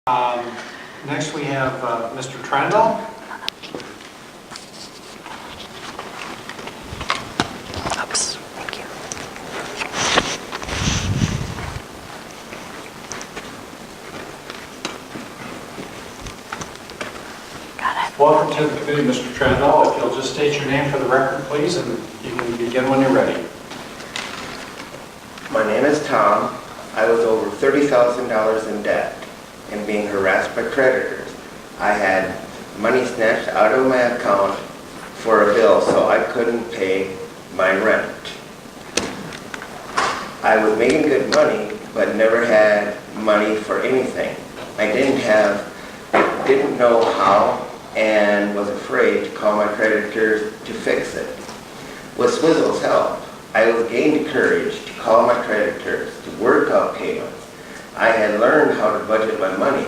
Next we have Mr. Trendall. Oops, thank you. Got it. Welcome to the committee, Mr. Trendall. If you'll just state your name for the record, please, and you can begin when you're ready. My name is Tom. I was over $30,000 in debt and being harassed by creditors. I had money snatched out of my account for a bill so I couldn't pay my rent. I was making good money but never had money for anything. I didn't know how and was afraid to call my creditors to fix it. With Swizzle's help, I gained courage to call my creditors to work out payments. I had learned how to budget my money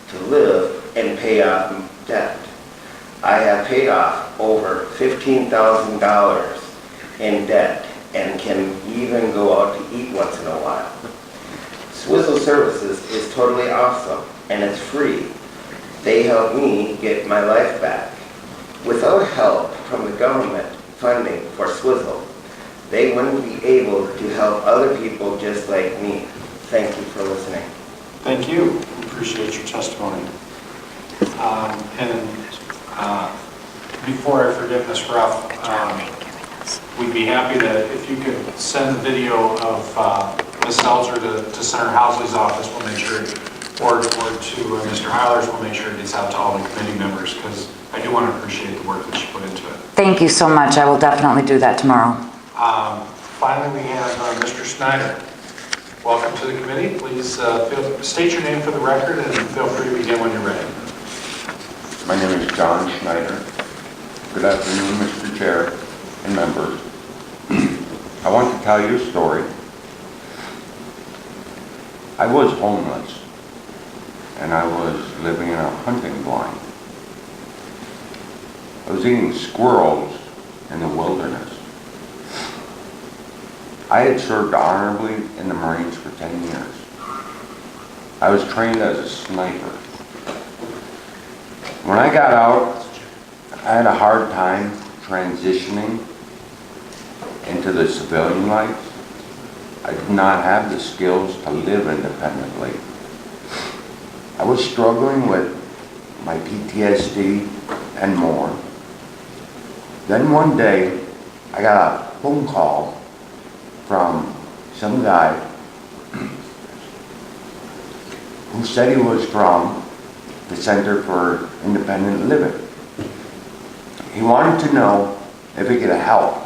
to live and pay off debt. I have paid off over $15,000 in debt and can even go out to eat once in a while. Swizzle Services is totally awesome and it's free. They help me get my life back. Without help from the government funding for Swizzle, they wouldn't be able to help other people just like me. Thank you for listening. Thank you. Appreciate your testimony. Before I forget, Ms. Ruff, we'd be happy that if you could send the video of Ms. Seltzer to Senator Housley's office, we'll make sure, or to Mr. Heilers, we'll make sure it gets out to all the committee members, because I do want to appreciate the work that she put into it. Thank you so much. I will definitely do that tomorrow. Finally, we have Mr. Snyder. Welcome to the committee. Please state your name for the record and feel free to begin when you're ready. My name is John Schneider. Good afternoon, Mr. Chair and members. I want to tell you a story. I was homeless and I was living in a hunting blind. I was eating squirrels in the wilderness. I had served honorably in the Marines for 10 years. I was trained as a sniper. When I got out, I had a hard time transitioning into the civilian life. I did not have the skills to live independently. I was struggling with my PTSD and more. Then one day, I got a phone call from some guy who said he was from the Center for Independent Living. He wanted to know if he could help,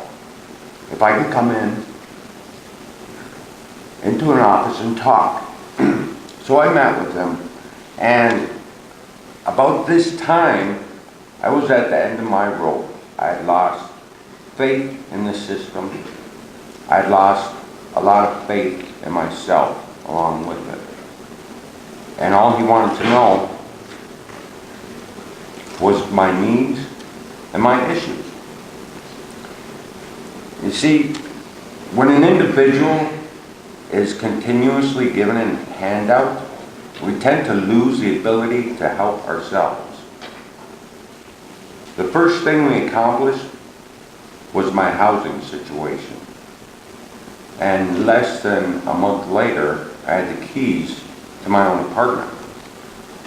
if I could come into an office and talk. So I met with him, and about this time, I was at the end of my rope. I had lost faith in the system. I had lost a lot of faith in myself along with it. And all he wanted to know was my needs and my issues. You see, when an individual is continuously given a handout, we tend to lose the ability to help ourselves. The first thing we accomplished was my housing situation. And less than a month later, I had the keys to my own apartment,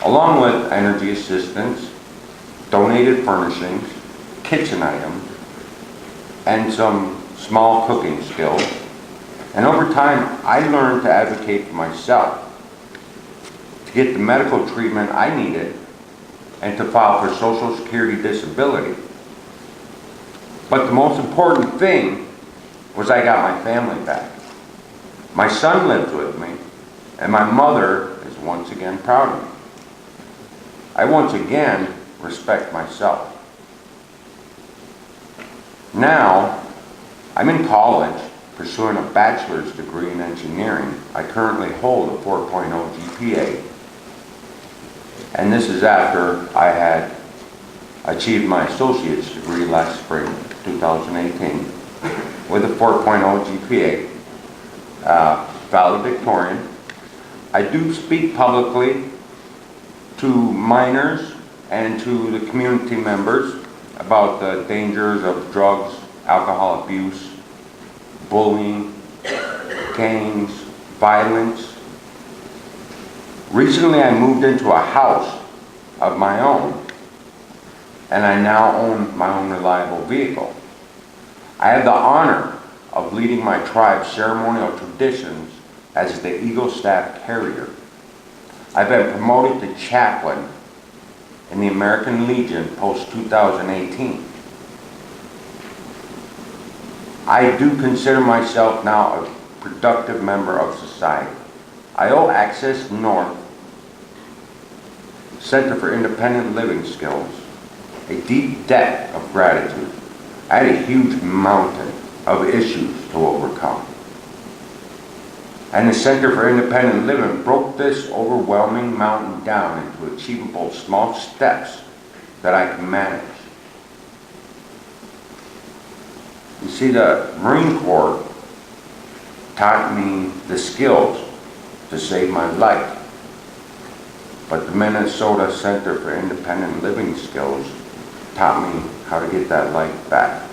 along with energy assistance, donated furnishings, kitchen items, and some small cooking skills. And over time, I learned to advocate for myself, to get the medical treatment I needed, and to file for Social Security disability. But the most important thing was I got my family back. My son lives with me, and my mother is once again proud of me. I once again respect myself. Now, I'm in college pursuing a bachelor's degree in engineering. I currently hold a 4.0 GPA. And this is after I had achieved my associate's degree last spring, 2018, with a 4.0 GPA, valedictorian. I do speak publicly to minors and to the community members about the dangers of drugs, alcohol abuse, bullying, gangs, violence. Recently, I moved into a house of my own, and I now own my own reliable vehicle. I have the honor of leading my tribe's ceremonial traditions as the Eagle Staff Carrier. I've been promoted to chaplain in the American Legion post-2018. I do consider myself now a productive member of society. I owe Access North Center for Independent Living Skills a deep debt of gratitude. I had a huge mountain of issues to overcome. And the Center for Independent Living broke this overwhelming mountain down into achievable small steps that I can manage. You see, the Marine Corps taught me the skills to save my life, but the Minnesota Center for Independent Living Skills taught me how to get that life back.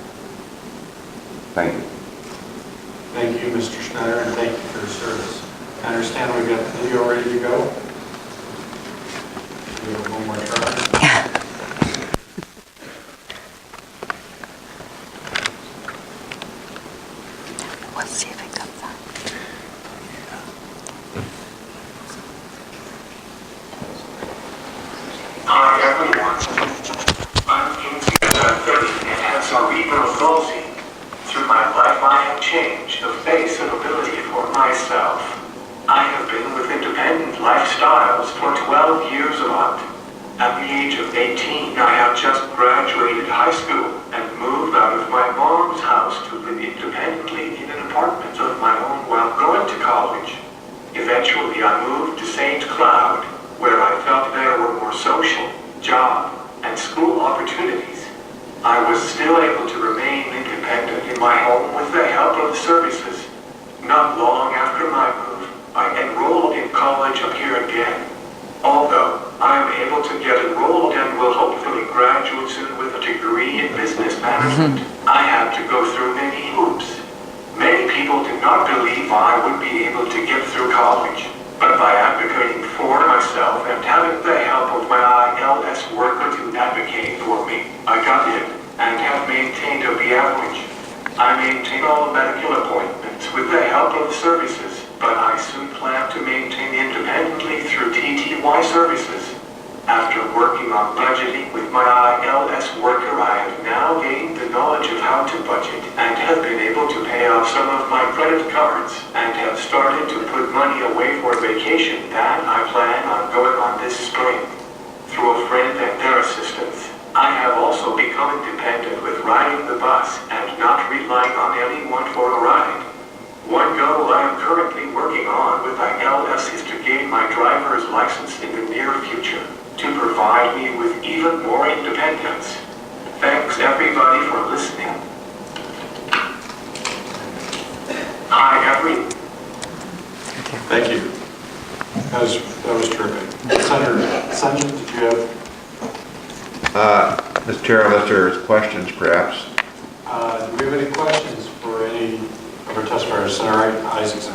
Thank you. Thank you, Mr. Schneider, and thank you for your service. I understand we've got the video ready to go. We have one more try. Let's see if it comes up. Hi everyone, I'm Kinsey 30 and have cerebral palsy. Through my life I have changed the face of ability for myself. I have been with independent lifestyles for 12 years about. At the age of 18 I have just graduated high school and moved out of my mom's house to live independently in an apartment of my own while going to college. Eventually I moved to St. Cloud, where I felt there were more social, job, and school opportunities. I was still able to remain independent in my home with the help of the services. Not long after my move, I enrolled in college up here again. Although I am able to get enrolled and will hopefully graduate soon with a degree in business management, I had to go through many hoops. Many people did not believe I would be able to get through college. But by advocating for myself and having the help of my ILS worker to advocate for me, I got in and have maintained a B average. I maintain all medical appointments with the help of the services, but I soon plan to maintain independently through TTY services. After working on budgeting with my ILS worker, I have now gained the knowledge of how to budget and have been able to pay off some of my credit cards and have started to put money away for vacation that I plan on going on this spring. Through a friend and their assistance, I have also become independent with riding the bus and not relying on anyone for a ride. One goal I am currently working on with ILS is to gain my driver's license in the near future, to provide me with even more independence. Thanks everybody for listening. Hi everyone. Thank you. That was terrific. Senator, did you have? Mr. Chair, unless there's questions perhaps. Do we have any questions for any of our testifiers? Senator Isaacson.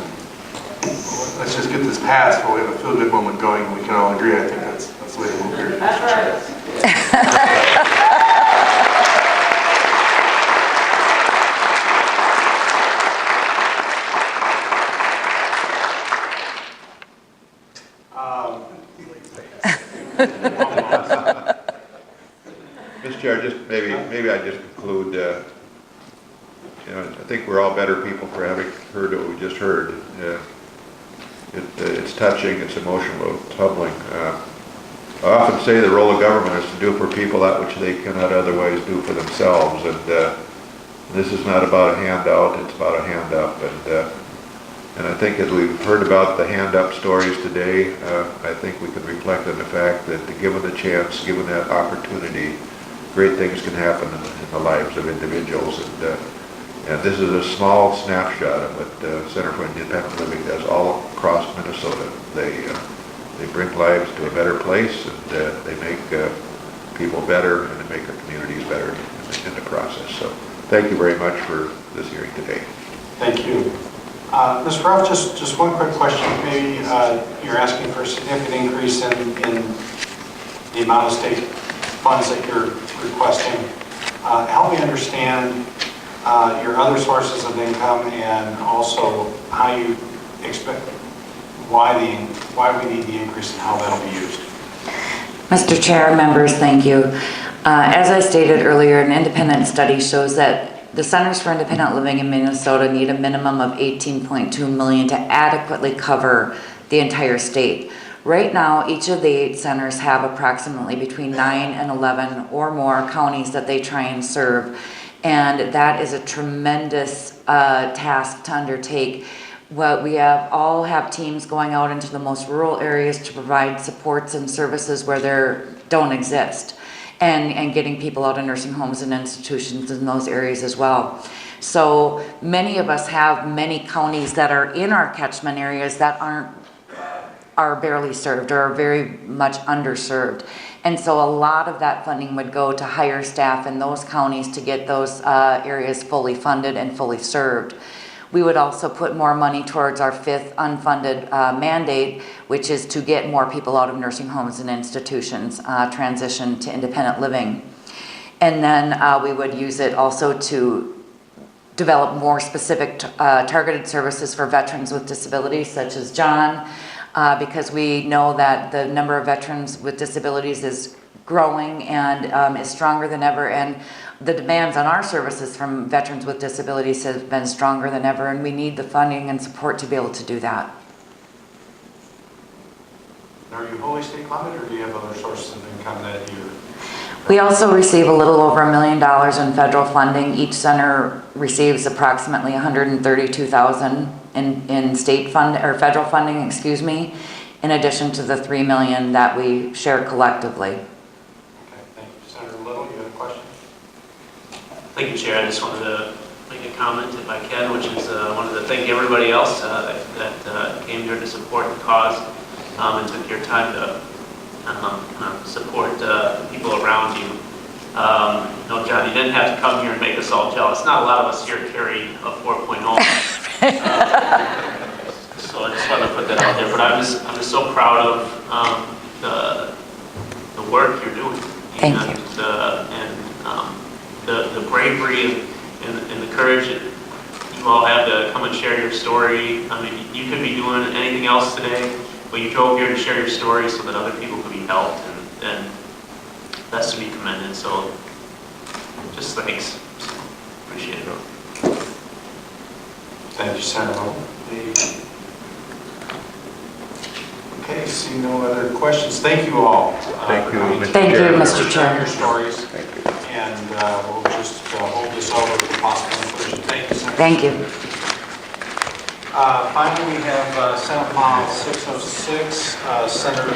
Let's just get this passed while we have a feel-good moment going and we can all agree. I think that's the way to move here. Mr. Chair, just maybe I just conclude, I think we're all better people for having heard what we just heard. It's touching, it's emotional, it's humbling. I often say the role of government is to do for people that which they cannot otherwise do for themselves, and this is not about a handout, it's about a hand up. And I think as we've heard about the hand up stories today, I think we can reflect on the fact that given the chance, given that opportunity, great things can happen in the lives of individuals. And this is a small snapshot of what Center for Independent Living does all across Minnesota. They they bring lives to a better place, and they make people better, and they make our communities better in the process. So thank you very much for this hearing today. Thank you. Ms. Ruff, just one quick question. Maybe you're asking for a significant increase in the amount of state funds that you're requesting. Help me understand your other sources of income and also how you expect, why we need the increase and how that'll be used. Mr. Chair, members, thank you. As I stated earlier, an independent study shows that the Centers for Independent Living in Minnesota need a minimum of $18.2 million to adequately cover the entire state. Right now, each of the 8 centers have approximately between 9 and 11 or more counties that they try and serve. And that is a tremendous task to undertake. Well, we all have teams going out into the most rural areas to provide supports and services where there don't exist. And getting people out of nursing homes and institutions in those areas as well. So many of us have many counties that are in our catchment areas that are barely served or are very much underserved. And so a lot of that funding would go to hire staff in those counties to get those areas fully funded and fully served. We would also put more money towards our 5th unfunded mandate, which is to get more people out of nursing homes and institutions, transition to independent living. And then we would use it also to develop more specific targeted services for veterans with disabilities, such as John, because we know that the number of veterans with disabilities is growing and is stronger than ever, and the demands on our services from veterans with disabilities have been stronger than ever, and we need the funding and support to be able to do that. Are you wholly state funded, or do you have other sources of income that you? We also receive a little over $1 million in federal funding. Each center receives approximately $132,000 in state fund or federal funding, excuse me, in addition to the $3 million that we share collectively. Okay, thank you. Senator Little, you have a question? Thank you, Chair. I just wanted to make a comment, if I can, which is I wanted to thank everybody else that came here to support the cause and took your time to kind of support the people around you. No, John, you didn't have to come here and make us all jealous. Not a lot of us here carry a 4.0. So I just wanted to put that out there. But I'm just so proud of the work you're doing. Thank and, you. The bravery and the courage that you all have to come and share your story. I mean, you could be doing anything else today, but you drove here to share your story so that other people could be helped, and that's to be commended. So just thanks. So, appreciate it. Thank you, Senator. Okay, see no other questions. Thank you all. Thank you, Mr. Thank you, Chair. Mr. Chair. Your stories. Thank you. And we'll just hold this over for possible inclusion. Thank you, Senator. Thank you. Finally, we have Senate File 606, Senator